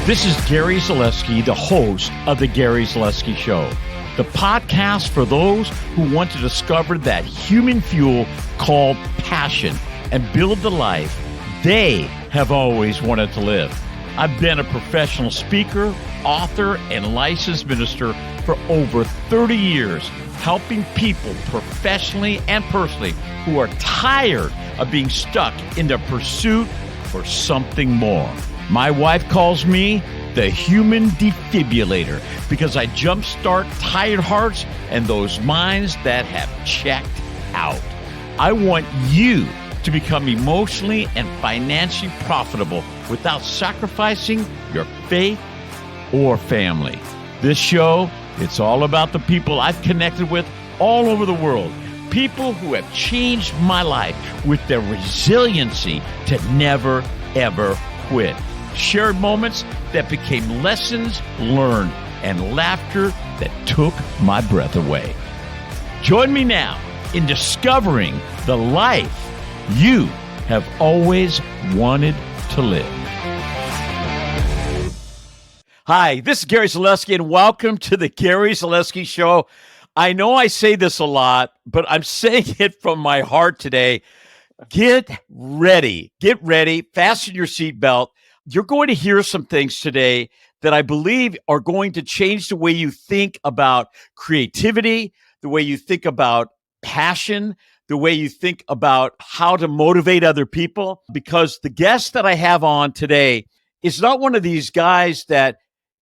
This is Gary Zaleski, the host of The Gary Zaleski Show, the podcast for those who want to discover that human fuel called passion and build the life they have always wanted to live. I've been a professional speaker, author, and licensed minister for over 30 years, helping people professionally and personally who are tired of being stuck in the pursuit for something more. My wife calls me the human defibrillator because I jumpstart tired hearts and those minds that have checked out. I want you to become emotionally and financially profitable without sacrificing your faith or family. This show, it's all about the people I've connected with all over the world. People who have changed my life with their resiliency to never, ever quit. Shared moments that became lessons learned and laughter that took my breath away. Join me now in discovering the life you have always wanted to live. Hi, this is Gary Zaleski, and welcome to the Gary Zaleski Show. I know I say this a lot, but I'm saying it from my heart today. Get ready, fasten your seatbelt. You're going to hear some things today that I believe are going to change the way you think about creativity, the way you think about passion, the way you think about how to motivate other people. Because the guest that I have on today is not one of these guys that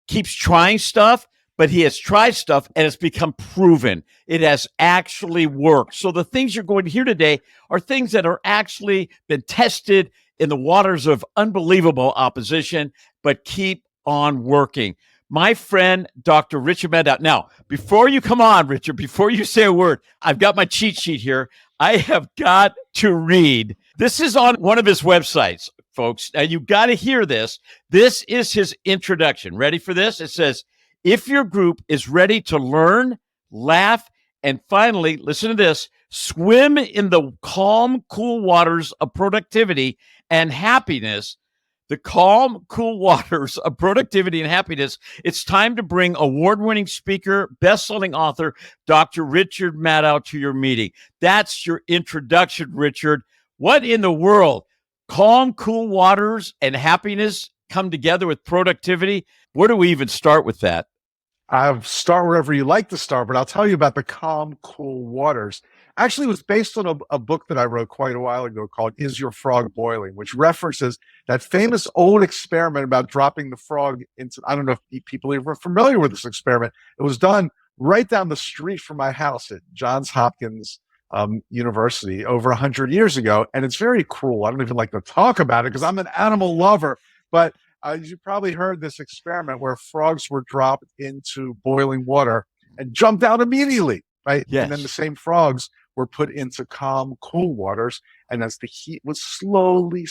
keeps trying stuff, but he has tried stuff and it's become proven. It has actually worked. So the things you're going to hear today are things that are actually been tested in the waters of unbelievable opposition, but keep on working. My friend, Dr. Richard Madow. Now, before you come on, Richard, before you say a word, I've got my cheat sheet here. I have got to read. This is on one of his websites, folks. Now, you've got to hear this. This is his introduction. Ready for this? It says, if your group is ready to learn, laugh, and finally, listen to this, swim in the calm, cool waters of productivity and happiness, the calm, cool waters of productivity and happiness, it's time to bring award-winning speaker, best-selling author, Dr. Richard Madow to your meeting. That's your introduction, Richard. What in the world? Calm, cool waters and happiness come together with productivity? Where do we even start with that? I'll start wherever you like to start, but I'll tell you about the calm, cool waters. Actually, it was based on a book that I wrote quite a while ago called Is Your Frog Boiling?, which references that famous old experiment about dropping the frog into, I don't know if people are familiar with this experiment. It was done right down the street from my house at Johns Hopkins University over 100 years ago. And it's very cruel. I don't even like to talk about it because I'm an animal lover, but you probably heard this experiment where frogs were dropped into boiling water and jumped out immediately, right? Yes. And then the same frogs were put into calm, cool waters. And as the heat was slowly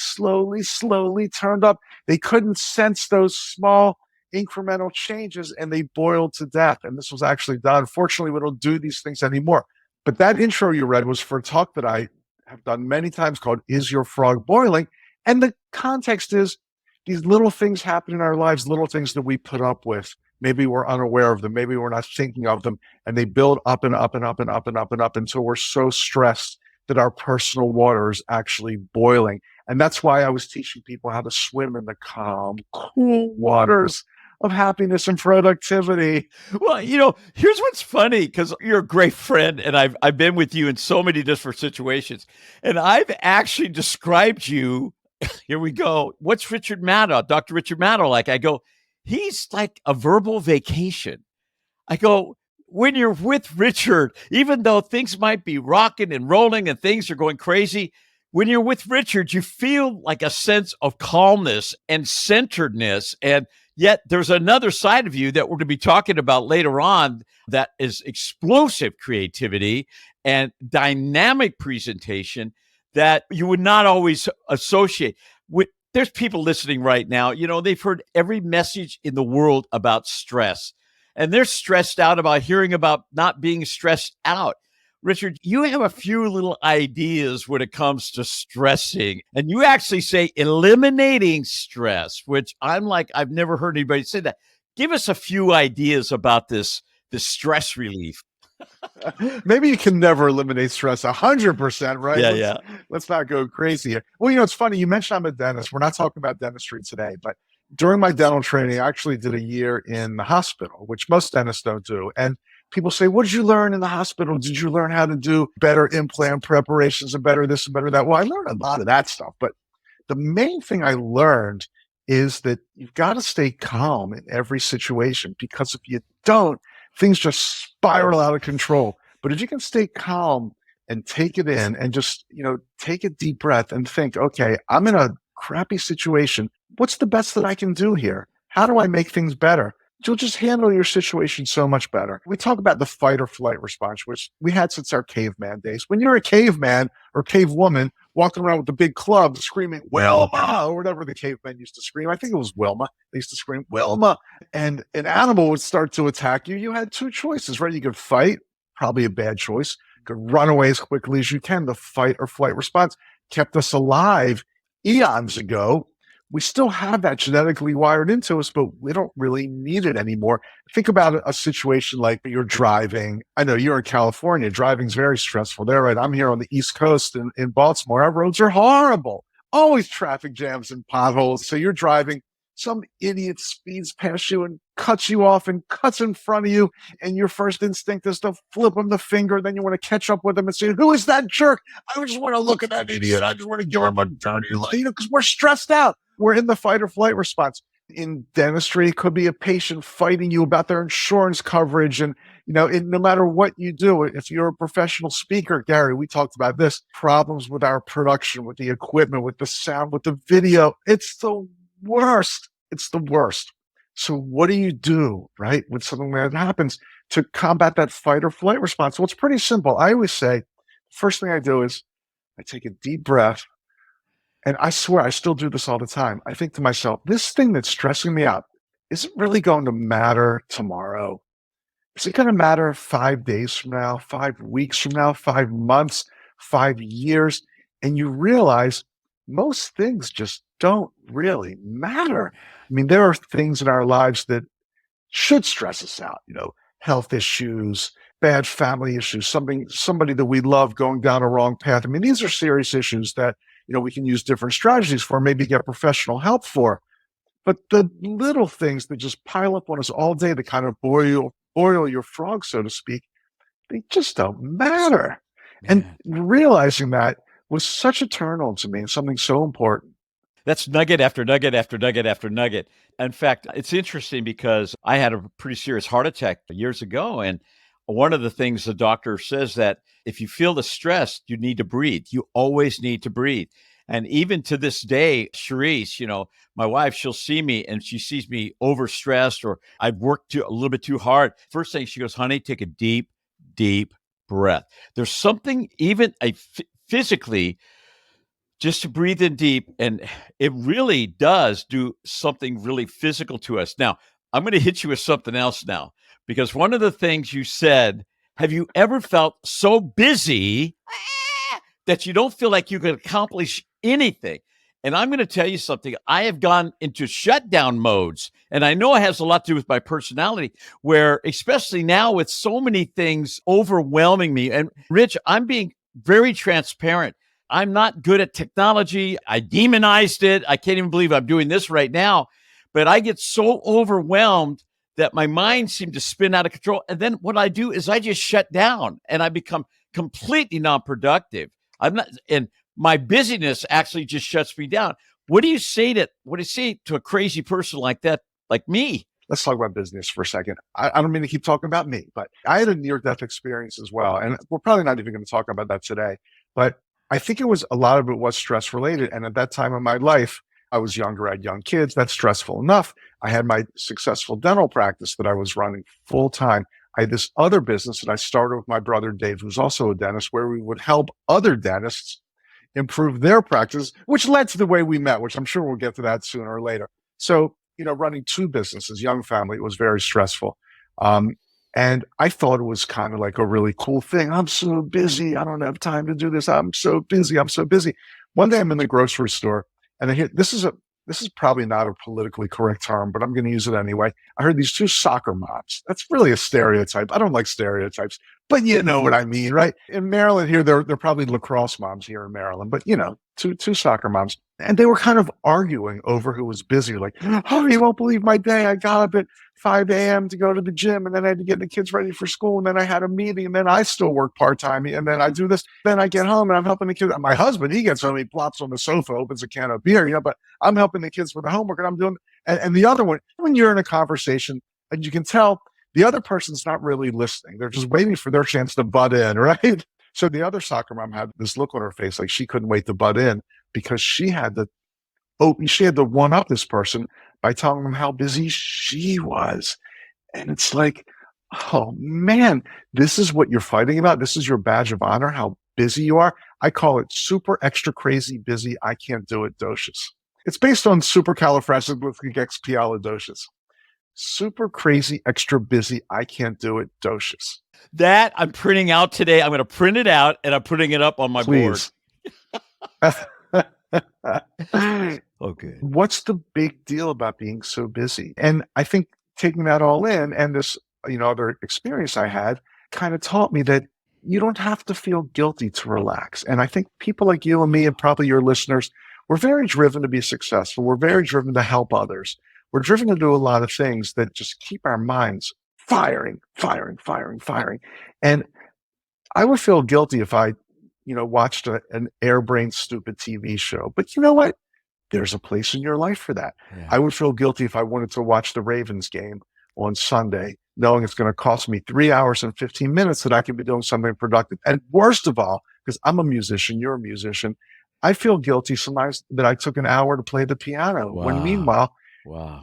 turned up, they couldn't sense those small incremental changes and they boiled to death. And this was actually done. Fortunately, we don't do these things anymore. But that intro you read was for a talk that I have done many times called Is Your Frog Boiling? And the context is these little things happen in our lives, little things that we put up with. Maybe we're unaware of them. Maybe we're not thinking of them. And they build up and up and up and up and up and up until we're so stressed that our personal water is actually boiling. And that's why I was teaching people how to swim in the calm, cool waters of happiness and productivity. Well, here's what's funny, because you're a great friend, and I've been with you in so many different situations. And I've actually described you. Here we go. What's Richard Madow, Dr. Richard Madow like? I go, he's like a verbal vacation. I go, when you're with Richard, even though things might be rocking and rolling and things are going crazy, when you're with Richard, you feel like a sense of calmness and centeredness. And yet there's another side of you that we're going to be talking about later on that is explosive creativity and dynamic presentation that you would not always associate with. There's people listening right now, they've heard every message in the world about stress, and they're stressed out about hearing about not being stressed out. Richard, you have a few little ideas when it comes to stressing, and you actually say eliminating stress, which I'm like, I've never heard anybody say that. Give us a few ideas about this stress relief. Maybe you can never eliminate stress 100%, right? Yeah, Let's yeah. let's not go crazy here. Well, you know, it's funny. You mentioned I'm a dentist. We're not talking about dentistry today, but during my dental training, I actually did a year in the hospital, which most dentists don't do. And people say, "What did you learn in the hospital? Did you learn how to do better implant preparations and better this and better that?" Well, I learned a lot of that stuff, but the main thing I learned is that you've got to stay calm in every situation, because if you don't, things just spiral out of control. But if you can stay calm and take it in and just, take a deep breath and think, okay, I'm in a crappy situation. What's the best that I can do here? How do I make things better? You'll just handle your situation so much better. We talk about the fight or flight response, which we had since our caveman days. When you're a caveman or cavewoman walking around with the big club screaming, Wilma, or whatever the cavemen used to scream. I think it was Wilma. They used to scream, Wilma. And an animal would start to attack you. You had two choices, right? You could fight, probably a bad choice. You could run away as quickly as you can. The fight or flight response kept us alive eons ago. We still have that genetically wired into us, but we don't really need it anymore. Think about a situation like you're driving. I know you're in California. Driving's very stressful there, right? I'm here on the East Coast in Baltimore. Our roads are horrible. Always traffic jams and potholes. So you're driving, some idiot speeds past you and cuts you off and cuts in front of you. And your first instinct is to flip him the finger. Then you want to catch up with him and say, "Who is that jerk? I just want to look at that idiot. I just want to give him a dirty look." Because we're stressed out. We're in the fight or flight response. In dentistry, it could be a patient fighting you about their insurance coverage. And, no matter what you do, if you're a professional speaker, Gary, we talked about this, problems with our production, with the equipment, with the sound, with the video. It's the worst. It's the worst. So what do you do, right, when something like that happens to combat that fight or flight response? Well, it's pretty simple. I always say, the first thing I do is I take a deep breath. And I swear, I still do this all the time. I think to myself, this thing that's stressing me out, is it really going to matter tomorrow? Is it going to matter 5 days from now, 5 weeks from now, 5 months, 5 years? And you realize most things just don't really matter. I mean, there are things in our lives that should stress us out, health issues, bad family issues, somebody that we love going down a wrong path. I mean, these are serious issues that, we can use different strategies for, maybe get professional help for. But the little things that just pile up on us all day, that kind of boil your frog, so to speak, they just don't matter. And realizing that was such a turn on to me, and something so important. That's nugget after nugget after nugget after nugget. In fact, it's interesting because I had a pretty serious heart attack years ago. And one of the things the doctor says that if you feel the stress, you need to breathe. You always need to breathe. And even to this day, Charisse, my wife, she'll see me and she sees me overstressed or I've worked a little bit too hard. First thing she goes, "Honey, take a deep, deep breath." There's something even physically just to breathe in deep, and it really does do something really physical to us. Now, I'm going to hit you with something else now, because one of the things you said, have you ever felt so busy that you don't feel like you can accomplish anything? And I'm going to tell you something. I have gone into shutdown modes, and I know it has a lot to do with my personality, where especially now with so many things overwhelming me. And Rich, I'm being very transparent. I'm not good at technology. I demonized it. I can't even believe I'm doing this right now. But I get so overwhelmed that my mind seemed to spin out of control. And then what I do is I just shut down and I become completely non-productive. And my busyness actually just shuts me down. What do you say to a crazy person like that, like me? Let's talk about business for a second. I don't mean to keep talking about me, but I had a near-death experience as well. And we're probably not even going to talk about that today. But I think a lot of it was stress related. And at that time in my life, I was younger, I had young kids. That's stressful enough. I had my successful dental practice that I was running full time. I had this other business that I started with my brother, Dave, who's also a dentist, where we would help other dentists improve their practice, which led to the way we met, which I'm sure we'll get to that sooner or later. So, running two businesses, young family, it was very stressful. And I thought it was kind of like a really cool thing. I'm so busy. I don't have time to do this. I'm so busy. I'm so busy. One day I'm in the grocery store and I hear this is probably not a politically correct term, but I'm going to use it anyway. I heard these two soccer moms. That's really a stereotype. I don't like stereotypes, but you know what I mean, right? In Maryland here, they're probably lacrosse moms here in Maryland, but you know, two soccer moms. And they were kind of arguing over who was busy. Like, oh, you won't believe my day. I got up at 5 a.m. to go to the gym, and then I had to get the kids ready for school, and then I had a meeting, and then I still work part-time, and then I do this. Then I get home, and I'm helping the kids. My husband, he gets home, he plops on the sofa, opens a can of beer, but I'm helping the kids with the homework, and I'm doing, and the other one, when you're in a conversation, and you can tell the other person's not really listening. They're just waiting for their chance to butt in, right? So the other soccer mom had this look on her face like she couldn't wait to butt in because she had to one up this person by telling them how busy she was. And it's like, oh man, this is what you're fighting about. This is your badge of honor, how busy you are. I call it super extra crazy busy. I can't do it docious. It's based on supercalifragilisticexpialidocious. Super crazy, extra busy. I can't do it docious. That I'm printing out today. I'm going to print it out and I'm putting it up on my Please. board. Okay. What's the big deal about being so busy? And I think taking that all in and this, other experience I had kind of taught me that you don't have to feel guilty to relax. And I think people like you and me and probably your listeners, we're very driven to be successful. We're very driven to help others. We're driven to do a lot of things that just keep our minds firing. And I would feel guilty if I, watched an airbrained stupid TV show. But you know what? There's a place in your life for that. Yeah. I would feel guilty if I wanted to watch the Ravens game on Sunday, knowing it's going to cost me 3 hours and 15 minutes that I could be doing something productive. And worst of all, because I'm a musician, you're a musician, I feel guilty sometimes that I took an hour to play the piano. Wow. When meanwhile,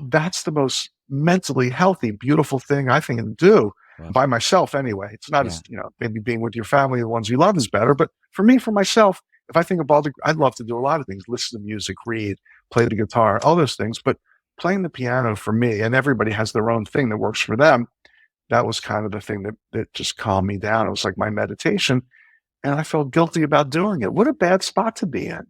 that's the most mentally healthy, beautiful thing I think I can do by myself anyway. It's not as, maybe being with your family, the ones you love is better. But for me, for myself, if I think about I'd love to do a lot of things, listen to music, read, play the guitar, all those things. But playing the piano for me, and everybody has their own thing that works for them, that was kind of the thing that just calmed me down. It was like my meditation. And I felt guilty about doing it. What a bad spot to be in.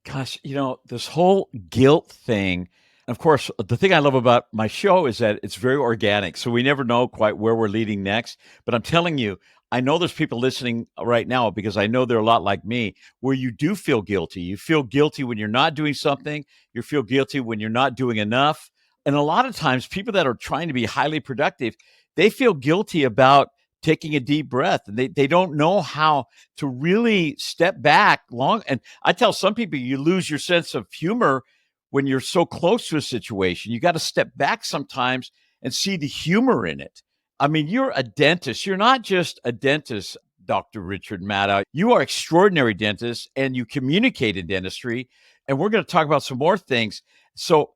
Gosh, this whole guilt thing. Of course, the thing I love about my show is that it's very organic. So we never know quite where we're leading next. But I'm telling you, I know there's people listening right now because I know they're a lot like me where you do feel guilty. You feel guilty when you're not doing something. You feel guilty when you're not doing enough. And a lot of times people that are trying to be highly productive, they feel guilty about taking a deep breath. And they don't know how to really step back long. And I tell some people you lose your sense of humor when you're so close to a situation. You got to step back sometimes and see the humor in it. I mean, you're a dentist. You're not just a dentist, Dr. Richard Madow. You are extraordinary dentist and you communicate in dentistry. And we're going to talk about some more things. So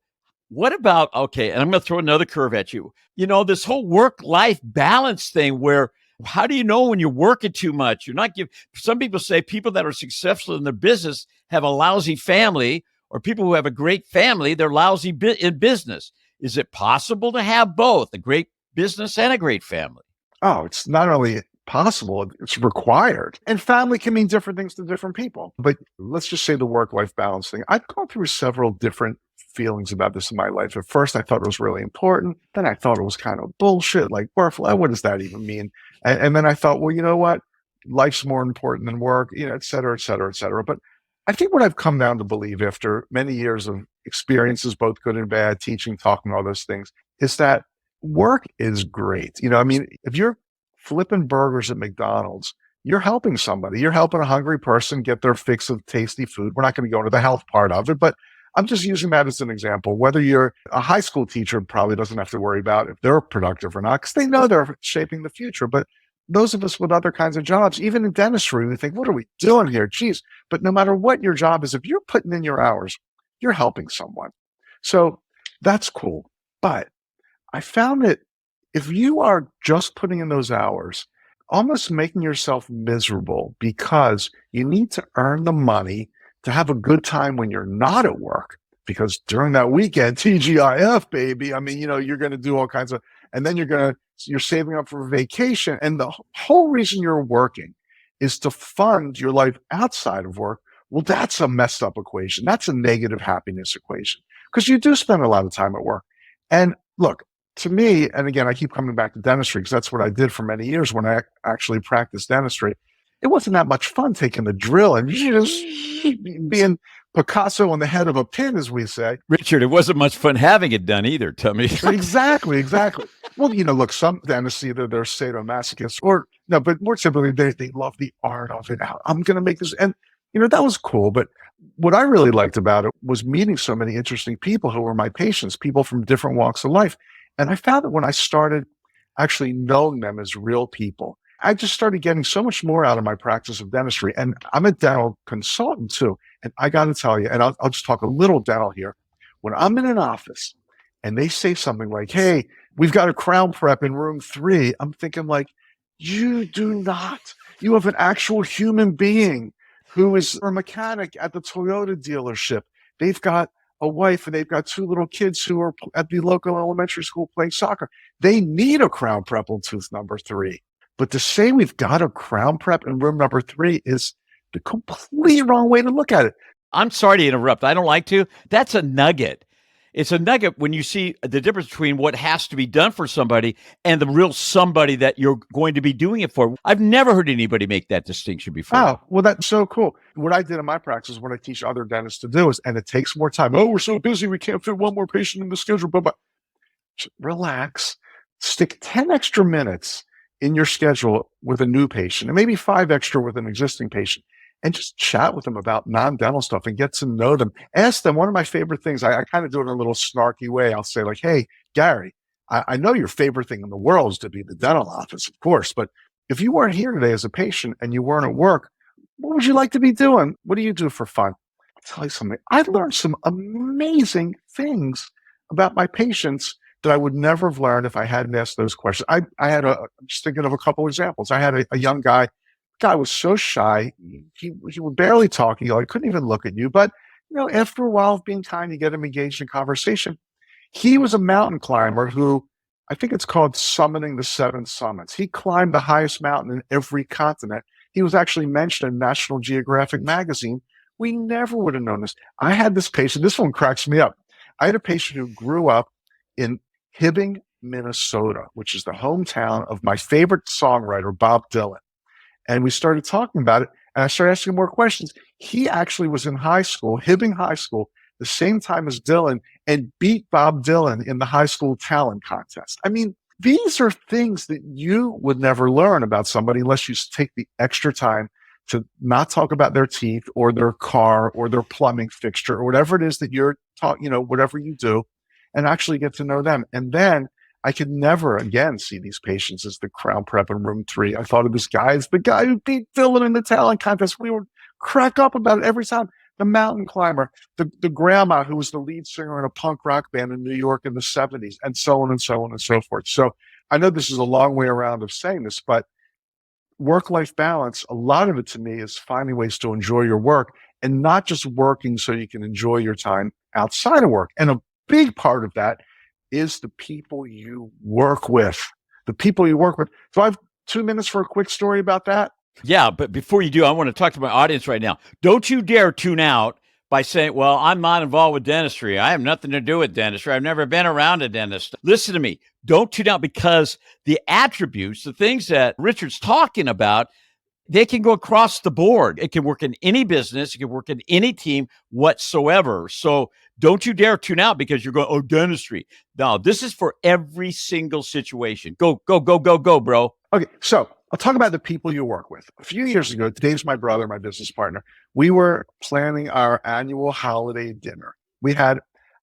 what about, okay, and I'm going to throw another curve at you. This whole work-life balance thing where how do you know when you're working too much? You're not giving, some people say people that are successful in their business have a lousy family, or people who have a great family, they're lousy in business. Is it possible to have both, a great business and a great family? Oh, it's not only possible, it's required. And family can mean different things to different people. But let's just say the work-life balance thing. I've gone through several different feelings about this in my life. At first, I thought it was really important. Then I thought it was kind of bullshit, like work. What does that even mean? And then I thought, well, you know what? Life's more important than work, et cetera, et cetera, et cetera. But I think what I've come down to believe after many years of experiences, both good and bad, teaching, talking, all those things, is that work is great. If you're flipping burgers at McDonald's, you're helping somebody. You're helping a hungry person get their fix of tasty food. We're not going to go into the health part of it, but I'm just using that as an example. Whether you're a high school teacher, probably doesn't have to worry about if they're productive or not, because they know they're shaping the future. But those of us with other kinds of jobs, even in dentistry, we think, what are we doing here? Geez. But no matter what your job is, if you're putting in your hours, you're helping someone. So that's cool. But I found that if you are just putting in those hours, almost making yourself miserable because you need to earn the money to have a good time when you're not at work. Because during that weekend, TGIF, baby, you're going to do all kinds of, and then you're saving up for a vacation. And the whole reason you're working is to fund your life outside of work. Well, that's a messed up equation. That's a negative happiness equation because you do spend a lot of time at work. And look, to me, and again, I keep coming back to dentistry because that's what I did for many years when I actually practiced dentistry. It wasn't that much fun taking the drill and just being Picasso on the head of a pin, as we say. Richard, it wasn't much fun having it done either. Tell me. Exactly. Well, look, some dentists either they're sadomasochists or no, but more simply, they love the art of it. I'm going to make this, and that was cool. But what I really liked about it was meeting so many interesting people who were my patients, people from different walks of life. And I found that when I started actually knowing them as real people, I just started getting so much more out of my practice of dentistry. And I'm a dental consultant too. And I got to tell you, and I'll just talk a little dental here. When I'm in an office and they say something like, hey, we've got a crown prep in room 3, I'm thinking like, you do not. You have an actual human being who is a mechanic at the Toyota dealership. They've got a wife and they've got 2 little kids who are at the local elementary school playing soccer. They need a crown prep on tooth number 3. But to say we've got a crown prep in room number 3 is the complete wrong way to look at it. I'm sorry to interrupt. I don't like to. That's a nugget. It's a nugget when you see the difference between what has to be done for somebody and the real somebody that you're going to be doing it for. I've never heard anybody make that distinction before. Oh, well, that's so cool. What I did in my practice, what I teach other dentists to do is, and it takes more time. Oh, we're so busy. We can't fit one more patient in the schedule. But relax. Stick 10 extra minutes in your schedule with a new patient and maybe 5 extra with an existing patient. And just chat with them about non-dental stuff and get to know them. Ask them. One of my favorite things, I kind of do it in a little snarky way. I'll say like, hey, Gary, I know your favorite thing in the world is to be the dental office, of course. But if you weren't here today as a patient and you weren't at work, what would you like to be doing? What do you do for fun? I'll tell you something. I learned some amazing things about my patients that I would never have learned if I hadn't asked those questions. I'm just thinking of a couple examples. I had a young guy. Guy was so shy. He would barely talk. He couldn't even look at you. But, after a while of being kind, you get him engaged in conversation. He was a mountain climber who, I think it's called summiting the 7 summits. He climbed the highest mountain in every continent. He was actually mentioned in National Geographic magazine. We never would have known this. I had this patient. This one cracks me up. I had a patient who grew up in Hibbing, Minnesota, which is the hometown of my favorite songwriter, Bob Dylan. And we started talking about it, and I started asking more questions. He actually was in high school, Hibbing High School, the same time as Dylan, and beat Bob Dylan in the high school talent contest. I mean, these are things that you would never learn about somebody unless you take the extra time to not talk about their teeth or their car or their plumbing fixture or whatever it is that you're taught, whatever you do, and actually get to know them. And then I could never again see these patients as the crown prep in room 3. I thought of this guy as the guy who beat Dylan in the talent contest. We would crack up about it every time. The mountain climber, the grandma who was the lead singer in a punk rock band in New York in the 70s, and so on and so on and so forth. So I know this is a long way around of saying this, but work-life balance, a lot of it to me is finding ways to enjoy your work and not just working so you can enjoy your time outside of work. And a big part of that is the people you work with. The people you work with. So I have 2 minutes for a quick story about that. Yeah, but before you do, I want to talk to my audience right now. Don't you dare tune out by saying, well, I'm not involved with dentistry. I have nothing to do with dentistry. I've never been around a dentist. Listen to me. Don't tune out because the attributes, the things that Richard's talking about, they can go across the board. It can work in any business. It can work in any team whatsoever. So don't you dare tune out because you're going, oh, dentistry. No, this is for every single situation. Go, go, go, go, go, bro. Okay, so I'll talk about the people you work with. A few years ago, Dave's my brother, my business partner. We were planning our annual holiday dinner. We had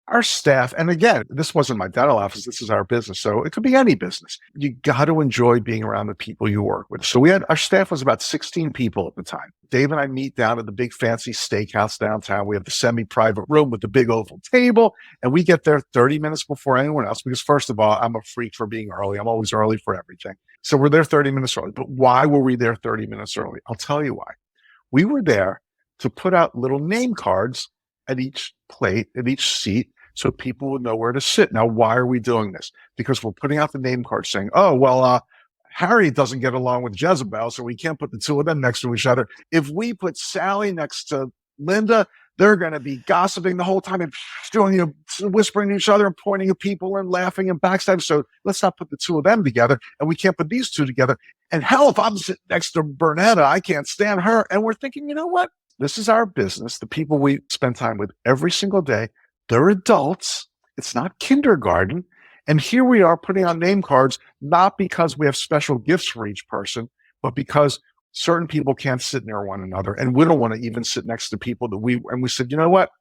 our staff, and again, this wasn't my dental office, this is our business, so it could be any business. You got to enjoy being around the people you work with. So our staff was about 16 people at the time. Dave and I meet down at the big fancy steakhouse downtown. We have the semi-private room with the big oval table, and we get there 30 minutes before anyone else because, first of all, I'm a freak for being early. I'm always early for everything. So we're there 30 minutes early. But why were we there 30 minutes early? I'll tell you why. We were there to put out little name cards at each plate, at each seat, so people would know where to sit. Now, why are we doing this? Because we're putting out the name card saying, oh, well, Harry doesn't get along with Jezebel, so we can't put the two of them next to each other. If we put Sally next to Linda, they're going to be gossiping the whole time and doing, whispering to each other and pointing at people and laughing and backstabbing. So let's not put the two of them together. And we can't put these two together. And hell, if I'm sitting next to Bernetta, I can't stand her. And we're thinking, you know what? This is our business. The people we spend time with every single day, they're adults. It's not kindergarten. And here we are putting on name cards, not because we have special gifts for each person, but because certain people can't sit near one another. And we don't want to even sit next to people that we said, you know what?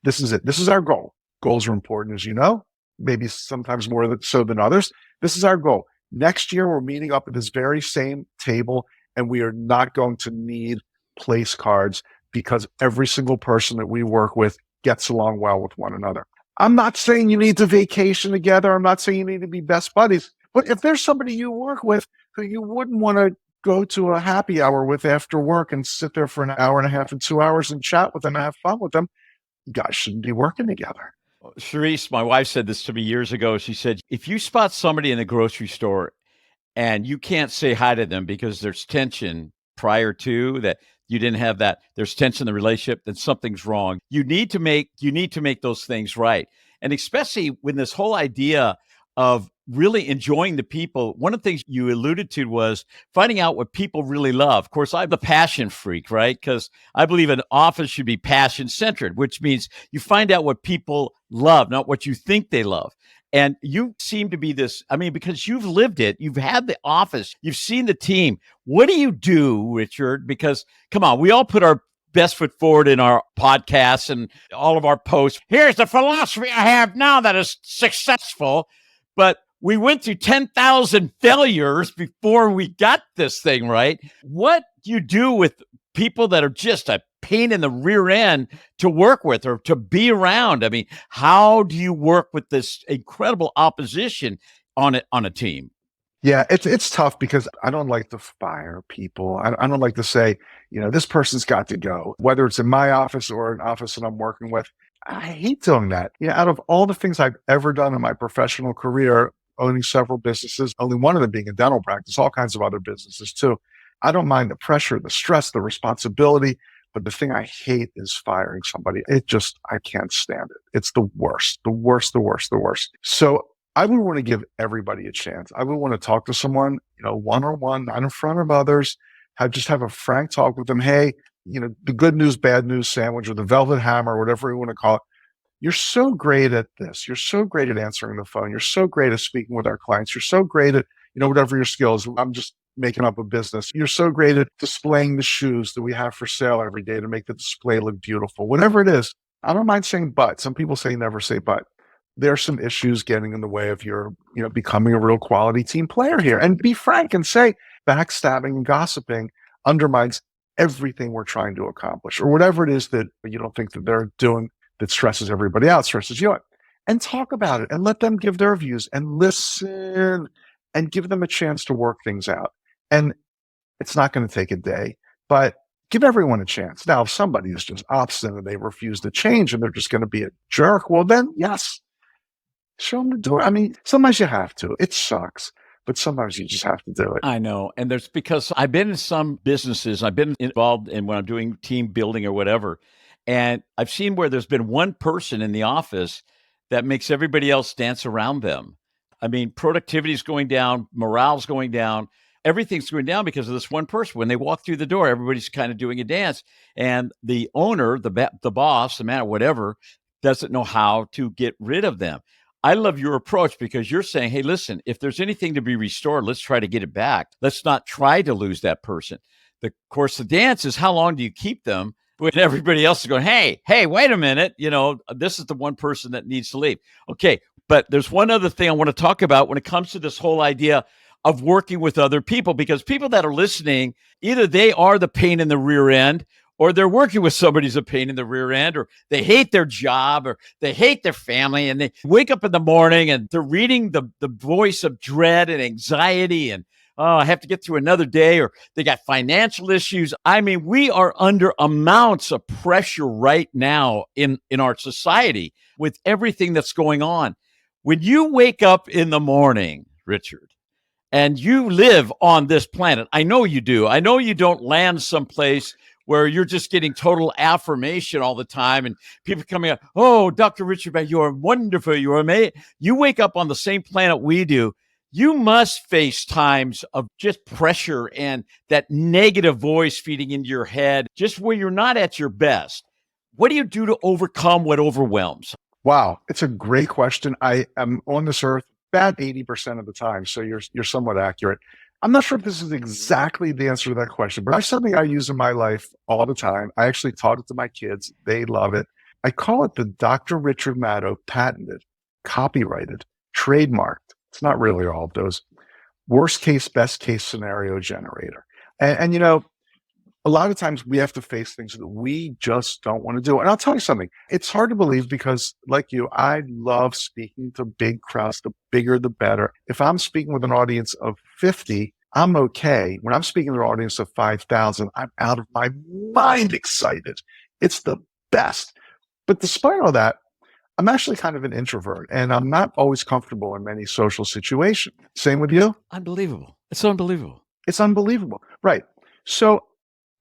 This is it. This is our goal. Goals are important, as you know, maybe sometimes more so than others. This is our goal. Next year, we're meeting up at this very same table, and we are not going to need place cards because every single person that we work with gets along well with one another. I'm not saying you need to vacation together. I'm not saying you need to be best buddies. But if there's somebody you work with who you wouldn't want to go to a happy hour with after work and sit there for an hour and a half and 2 hours and chat with them and have fun with them, you guys shouldn't be working together. Charisse, my wife said this to me years ago. She said, if you spot somebody in the grocery store and you can't say hi to them because there's tension prior to that, you didn't have that, there's tension in the relationship, then something's wrong. You need to make those things right. And especially when this whole idea of really enjoying the people, one of the things you alluded to was finding out what people really love. Of course, I'm the passion freak, right? Because I believe an office should be passion centered, which means you find out what people love, not what you think they love. And you seem to be this, I mean, because you've lived it, you've had the office, you've seen the team. What do you do, Richard? Because come on, we all put our best foot forward in our podcasts and all of our posts. Here's the philosophy I have now that is successful. But we went through 10,000 failures before we got this thing right. What do you do with people that are just a pain in the rear end to work with or to be around? I mean, how do you work with this incredible opposition on a team? Yeah, it's tough because I don't like to fire people. I don't like to say, this person's got to go, whether it's in my office or an office that I'm working with. I hate doing that. Out of all the things I've ever done in my professional career, owning several businesses, only one of them being a dental practice, all kinds of other businesses too. I don't mind the pressure, the stress, the responsibility, but the thing I hate is firing somebody. I can't stand it. It's the worst, the worst, the worst, the worst. So I would want to give everybody a chance. I would want to talk to someone, one-on-one, not in front of others, have a frank talk with them. Hey, the good news, bad news sandwich or the velvet hammer, whatever you want to call it. You're so great at this. You're so great at answering the phone. You're so great at speaking with our clients. You're so great at, whatever your skills. I'm just making up a business. You're so great at displaying the shoes that we have for sale every day to make the display look beautiful. Whatever it is, I don't mind saying but. Some people say never say but. There are some issues getting in the way of your, becoming a real quality team player here. And be frank and say backstabbing and gossiping undermines everything we're trying to accomplish, or whatever it is that you don't think that they're doing that stresses everybody out, stresses you out. And talk about it and let them give their views and listen and give them a chance to work things out. And it's not going to take a day, but give everyone a chance. Now, if somebody is just obstinate and they refuse to change and they're just going to be a jerk, well, then yes, show them the door. I mean, sometimes you have to. It sucks, but sometimes you just have to do it. I know. And there's because I've been in some businesses, I've been involved in when I'm doing team building or whatever. And I've seen where there's been one person in the office that makes everybody else dance around them. I mean, productivity is going down, morale's going down, everything's going down because of this one person. When they walk through the door, everybody's kind of doing a dance. And the owner, the boss, the man, whatever, doesn't know how to get rid of them. I love your approach because you're saying, hey, listen, if there's anything to be restored, let's try to get it back. Let's not try to lose that person. Of course, the dance is how long do you keep them when everybody else is going, hey, wait a minute. This is the one person that needs to leave. Okay. But there's one other thing I want to talk about when it comes to this whole idea of working with other people, because people that are listening, either they are the pain in the rear end, or they're working with somebody who's a pain in the rear end, or they hate their job, or they hate their family, and they wake up in the morning and they're reading the voice of dread and anxiety and oh, I have to get through another day, or they got financial issues. I mean, we are under amounts of pressure right now in our society with everything that's going on. When you wake up in the morning, Richard, and you live on this planet, I know you do. I know you don't land someplace where you're just getting total affirmation all the time and people coming out, oh, Dr. Richard, you are wonderful. You are amazing. You wake up on the same planet we do. You must face times of just pressure and that negative voice feeding into your head, just where you're not at your best. What do you do to overcome what overwhelms? Wow, it's a great question. I am on this earth about 80% of the time, so you're somewhat accurate. I'm not sure if this is exactly the answer to that question, but it's something I use in my life all the time. I actually taught it to my kids. They love it. I call it the Dr. Richard Madow patented, copyrighted, trademarked. It's not really all of those. Worst case, best case scenario generator. And a lot of times we have to face things that we just don't want to do. And I'll tell you something, it's hard to believe because, like you, I love speaking to big crowds. The bigger, the better. If I'm speaking with an audience of 50, I'm okay. When I'm speaking to an audience of 5,000, I'm out of my mind excited. It's the best. But despite all that, I'm actually kind of an introvert and I'm not always comfortable in many social situations. Same with you? Unbelievable. It's unbelievable. It's unbelievable. Right. So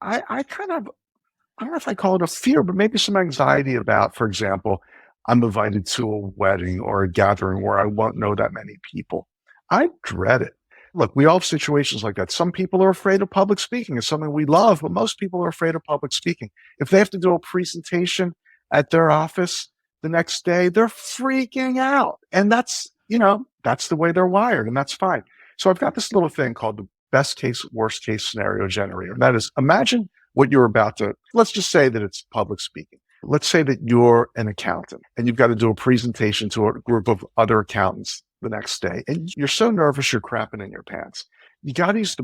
I kind of, I don't know if I call it a fear, but maybe some anxiety about, for example, I'm invited to a wedding or a gathering where I won't know that many people. I dread it. Look, we all have situations like that. Some people are afraid of public speaking. It's something we love, but most people are afraid of public speaking. If they have to do a presentation at their office the next day, they're freaking out. And that's the way they're wired, and that's fine. So I've got this little thing called the best case, worst case scenario generator. And that is, imagine what you're about to, let's just say that it's public speaking. Let's say that you're an accountant and you've got to do a presentation to a group of other accountants the next day. And you're so nervous, you're crapping in your pants. You got to use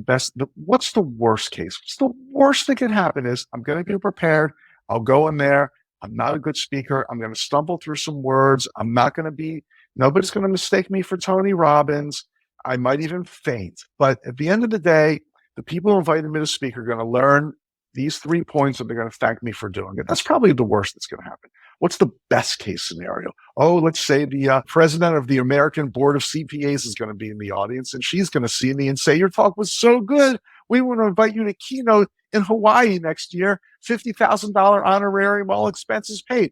what's the worst case? What's the worst that can happen is I'm going to be prepared. I'll go in there. I'm not a good speaker. I'm going to stumble through some words. Nobody's going to mistake me for Tony Robbins. I might even faint. But at the end of the day, the people who invited me to speak are going to learn these 3 points and they're going to thank me for doing it. That's probably the worst that's going to happen. What's the best case scenario? Oh, let's say the president of the American Board of CPAs is going to be in the audience and she's going to see me and say, your talk was so good. We want to invite you to keynote in Hawaii next year, $50,000 honorarium, all expenses paid.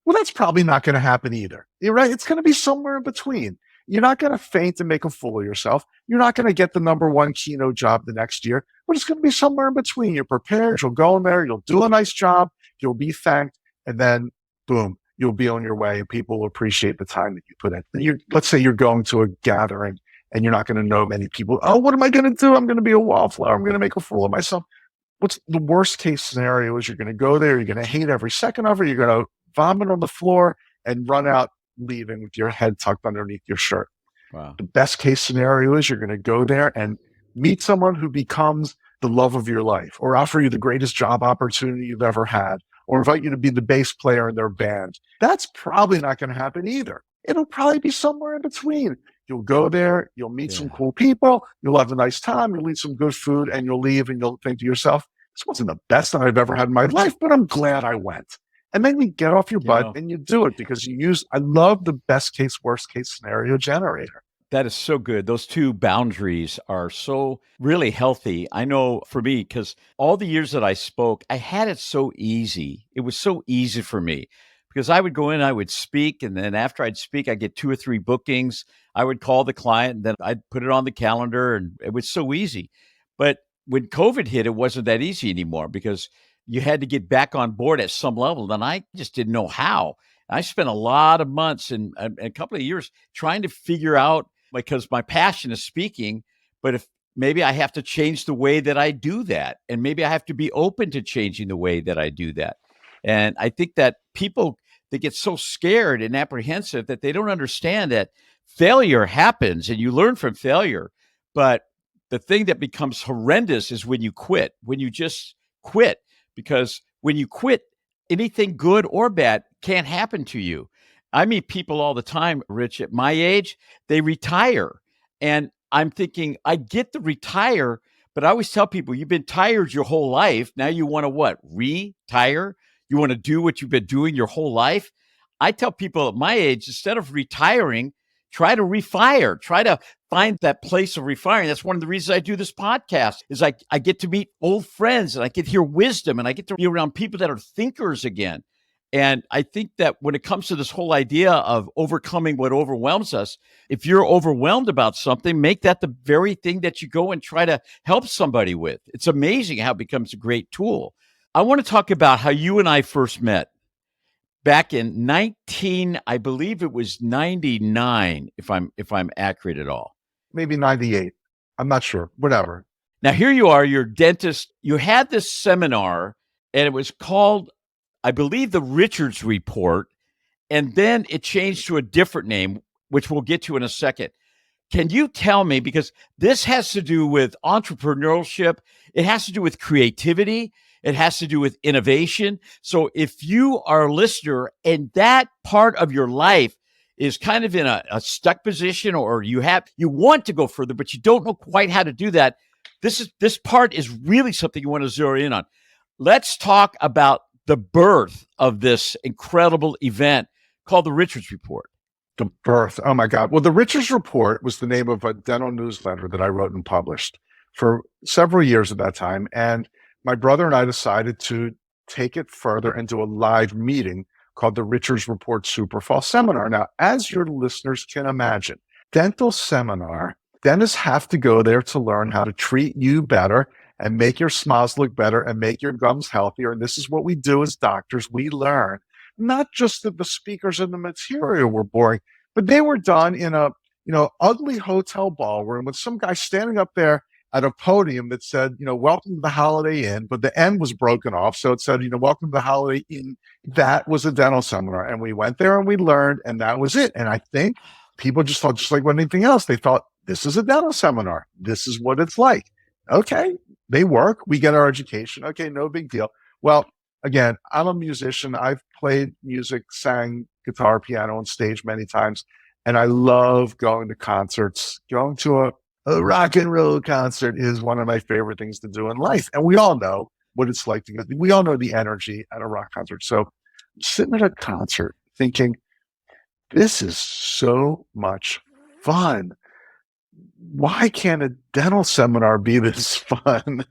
Well, that's probably not going to happen either. You're right. It's going to be somewhere in between. You're not going to faint and make a fool of yourself. You're not going to get the number one keynote job the next year, but it's going to be somewhere in between. You're prepared. You'll go in there. You'll do a nice job. You'll be thanked. And then boom, you'll be on your way and people will appreciate the time that you put in. Let's say you're going to a gathering and you're not going to know many people. Oh, what am I going to do? I'm going to be a wallflower. I'm going to make a fool of myself. What's the worst case scenario is you're going to go there. You're going to hate every second of it. You're going to vomit on the floor and run out leaving with your head tucked underneath your shirt. Wow. The best case scenario is you're going to go there and meet someone who becomes the love of your life or offer you the greatest job opportunity you've ever had or invite you to be the bass player in their band. That's probably not going to happen either. It'll probably be somewhere in between. You'll go there, you'll meet some cool people, you'll have a nice time, you'll eat some good food, and you'll leave and you'll think to yourself, this wasn't the best that I've ever had in my life, but I'm glad I went. And then you get off your butt and you do it because I love the best case, worst case scenario generator. That is so good. Those two boundaries are so really healthy. I know for me, because all the years that I spoke, I had it so easy. It was so easy for me because I would go in, I would speak, and then after I'd speak, I'd get 2 or 3 bookings. I would call the client, and then I'd put it on the calendar, and it was so easy. But when COVID hit, it wasn't that easy anymore because you had to get back on board at some level, and I just didn't know how. I spent a lot of months and a couple of years trying to figure out, because my passion is speaking, but if maybe I have to change the way that I do that, and maybe I have to be open to changing the way that I do that. And I think that people, they get so scared and apprehensive that they don't understand that failure happens and you learn from failure. But the thing that becomes horrendous is when you quit, when you just quit, because when you quit, anything good or bad can't happen to you. I meet people all the time, Rich, at my age, they retire. And I'm thinking, I get to retire, but I always tell people, you've been tired your whole life. Now you want to what? Retire? You want to do what you've been doing your whole life? I tell people at my age, instead of retiring, try to refire, try to find that place of refiring. That's one of the reasons I do this podcast is I get to meet old friends and I get to hear wisdom and I get to be around people that are thinkers again. And I think that when it comes to this whole idea of overcoming what overwhelms us, if you're overwhelmed about something, make that the very thing that you go and try to help somebody with. It's amazing how it becomes a great tool. I want to talk about how you and I first met back in I believe it was 99, if I'm accurate at all. Maybe 98. I'm not sure. Whatever. Now here you are, you're a dentist. You had this seminar and it was called, I believe, the Richards Report, and then it changed to a different name, which we'll get to in a second. Can you tell me, because this has to do with entrepreneurship, it has to do with creativity, it has to do with innovation. So if you are a listener and that part of your life is kind of in a stuck position, or you want to go further, but you don't know quite how to do that, this part is really something you want to zero in on. Let's talk about the birth of this incredible event called the Richards Report. The birth. Oh my God. Well, the Richards Report was the name of a dental newsletter that I wrote and published for several years at that time. And my brother and I decided to take it further and do a live meeting called the Richards Report Super Fall Seminar. Now, as your listeners can imagine, dental seminar, dentists have to go there to learn how to treat you better and make your smiles look better and make your gums healthier. And this is what we do as doctors. We learn not just that the speakers and the material were boring, but they were done in a, ugly hotel ballroom with some guy standing up there at a podium that said, welcome to the Holiday Inn, but the N was broken off. So it said, welcome to the Holiday Inn. That was a dental seminar. And we went there and we learned, and that was it. And I think people just thought, just like anything else, they thought, this is a dental seminar. This is what it's like. Okay, they work. We get our education. Okay, no big deal. Well, again, I'm a musician. I've played music, sang guitar, piano on stage many times, and I love going to concerts. Going to a rock and roll concert is one of my favorite things to do in life. And we all know what it's like to go. We all know the energy at a rock concert. So sitting at a concert thinking, this is so much fun. Why can't a dental seminar be this fun?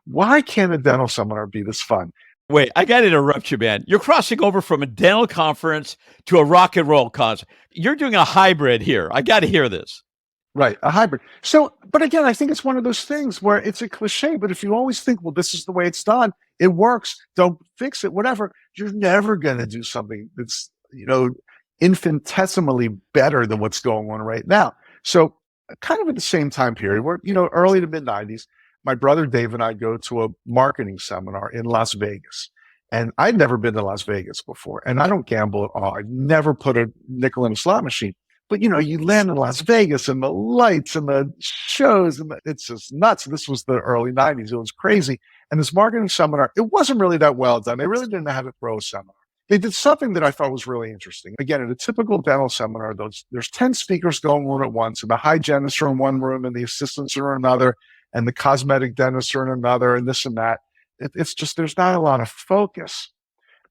Why can't a dental seminar be this fun? Wait, I got to interrupt you, man. You're crossing over from a dental conference to a rock and roll concert. You're doing a hybrid here. I got to hear this. Right, a hybrid. So, but again, I think it's one of those things where it's a cliche, but if you always think, well, this is the way it's done, it works, don't fix it, whatever, you're never going to do something that's, infinitesimally better than what's going on right now. So kind of at the same time period where, early to mid 90s, my brother Dave and I go to a marketing seminar in Las Vegas. And I'd never been to Las Vegas before. And I don't gamble at all. I'd never put a nickel in a slot machine. But, you land in Las Vegas and the lights and the shows, and it's just nuts. This was the early 90s. It was crazy. And this marketing seminar, it wasn't really that well done. They really didn't have it throw a seminar. They did something that I thought was really interesting. Again, in a typical dental seminar, there's 10 speakers going on at once, and the hygienists are in one room, and the assistants are in another, and the cosmetic dentists are in another, and this and that. It's just, there's not a lot of focus.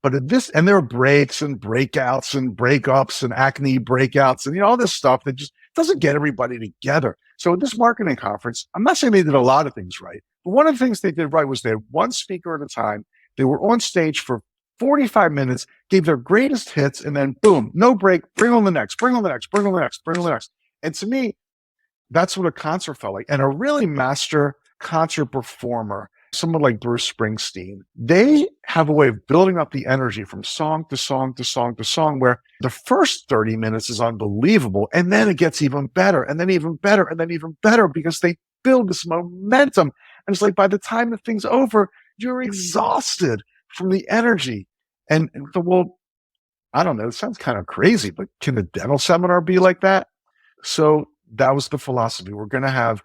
But and there are breaks and breakouts and breakups and acne breakouts and, all this stuff that just doesn't get everybody together. So at this marketing conference, I'm not saying they did a lot of things right, but one of the things they did right was they had one speaker at a time. They were on stage for 45 minutes, gave their greatest hits, and then boom, no break, bring on the next, bring on the next, bring on the next, bring on the next. And to me, that's what a concert felt like. And a really master concert performer, someone like Bruce Springsteen, they have a way of building up the energy from song to song to song to song, where the first 30 minutes is unbelievable. And then it gets even better, and then even better, and then even better, because they build this momentum. And it's like by the time the thing's over, you're exhausted from the energy. And well, I don't know, it sounds kind of crazy, but can a dental seminar be like that? So that was the philosophy. We're going to have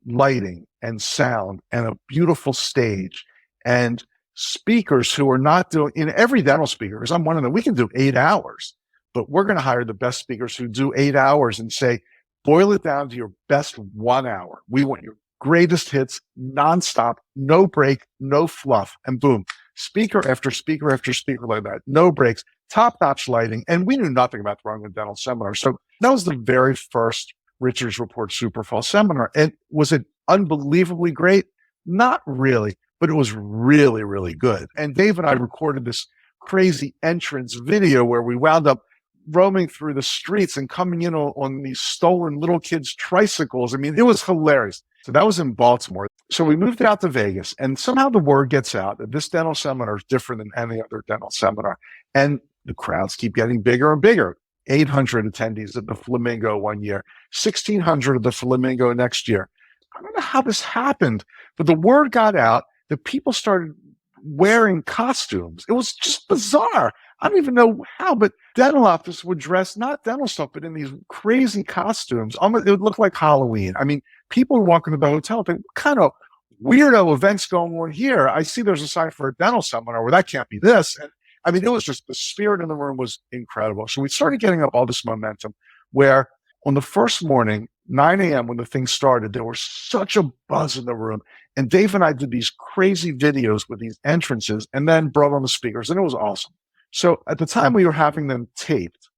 lighting and sound and a beautiful stage and speakers who are not doing, in every dental speaker, because I'm one of them, we can do 8 hours, but we're going to hire the best speakers who do 8 hours and say, boil it down to your best 1 hour. We want your greatest hits, nonstop, no break, no fluff, and boom, speaker after speaker after speaker like that, no breaks, top-notch lighting. And we knew nothing about the Runyon Dental Seminar. So that was the very first Richards Report Super Fall Seminar. And was it unbelievably great? Not really, but it was really, really good. And Dave and I recorded this crazy entrance video where we wound up roaming through the streets and coming in on these stolen little kids' tricycles. I mean, it was hilarious. So that was in Baltimore. So we moved out to Vegas, and somehow the word gets out that this dental seminar is different than any other dental seminar. And the crowds keep getting bigger and bigger. 800 attendees at the Flamingo one year, 1,600 at the Flamingo next year. I don't know how this happened, but the word got out that people started wearing costumes. It was just bizarre. I don't even know how, but dental office would dress, not dental stuff, but in these crazy costumes. Almost, it would look like Halloween. I mean, people would walk into the hotel and think, what kind of weirdo events going on here? I see there's a sign for a dental seminar where that can't be this. And I mean, it was just, the spirit in the room was incredible. So we started getting up all this momentum where on the first morning, 9 a.m. when the thing started, there was such a buzz in the room. And Dave and I did these crazy videos with these entrances and then brought on the speakers, and it was awesome. So at the time, we were having them taped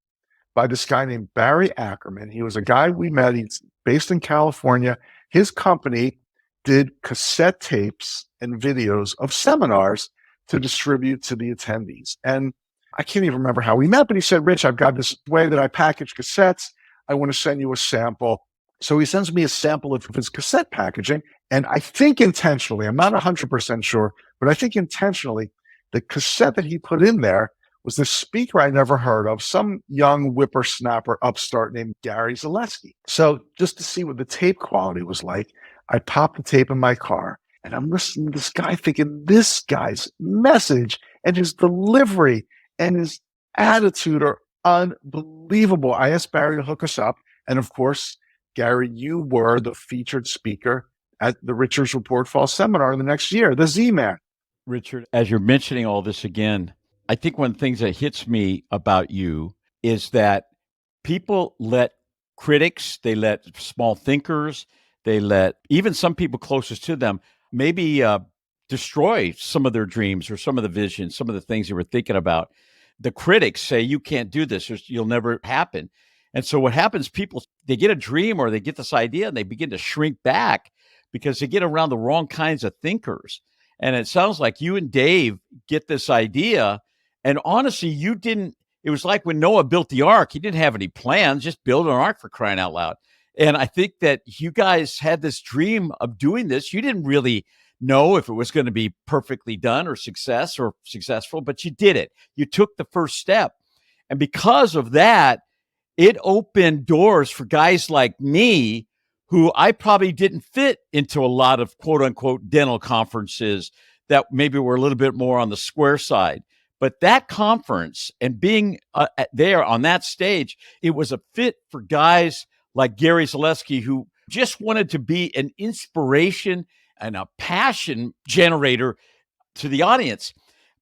by this guy named Barry Ackerman. He was a guy we met. He's based in California. His company did cassette tapes and videos of seminars to distribute to the attendees. And I can't even remember how we met, but he said, Rich, I've got this way that I package cassettes. I want to send you a sample. So he sends me a sample of his cassette packaging. And I think intentionally, I'm not 100% sure, but I think intentionally, the cassette that he put in there was this speaker I never heard of, some young whippersnapper upstart named Gary Zaleski. So just to see what the tape quality was like, I popped the tape in my car and I'm listening to this guy thinking this guy's message and his delivery and his attitude are unbelievable. I asked Barry to hook us up. And of course, Gary, you were the featured speaker at the Richards Report Fall Seminar the next year, the Z-Man. Richard, as you're mentioning all this again, I think one of the things that hits me about you is that people let critics, they let small thinkers, they let even some people closest to them maybe destroy some of their dreams or some of the visions, some of the things they were thinking about. The critics say, you can't do this, you'll never happen. And so what happens, people, they get a dream or they get this idea and they begin to shrink back because they get around the wrong kinds of thinkers. And it sounds like you and Dave get this idea. And honestly, it was like when Noah built the ark, he didn't have any plans, just build an ark for crying out loud. And I think that you guys had this dream of doing this. You didn't really know if it was going to be perfectly done or successful, but you did it. You took the first step. And because of that, it opened doors for guys like me who I probably didn't fit into a lot of quote unquote dental conferences that maybe were a little bit more on the square side. But that conference and being there on that stage, it was a fit for guys like Gary Zaleski, who just wanted to be an inspiration and a passion generator to the audience.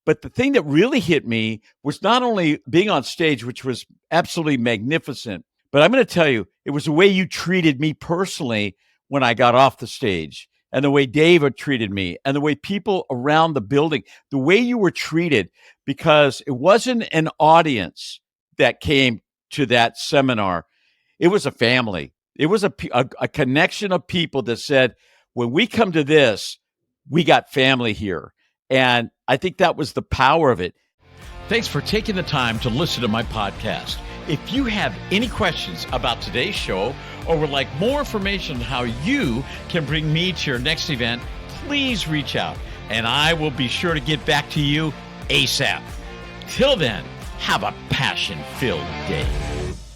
But the thing that really hit me was not only being on stage, which was absolutely magnificent, but I'm going to tell you, it was the way you treated me personally when I got off the stage, and the way David treated me, and the way people around the building, the way you were treated, because it wasn't an audience that came to that seminar. It was a family. It was a connection of people that said, when we come to this, we got family here. And I think that was the power of it. Thanks for taking the time to listen to my podcast. If you have any questions about today's show or would like more information on how you can bring me to your next event, please reach out and I will be sure to get back to you ASAP. Till then, have a passion-filled day.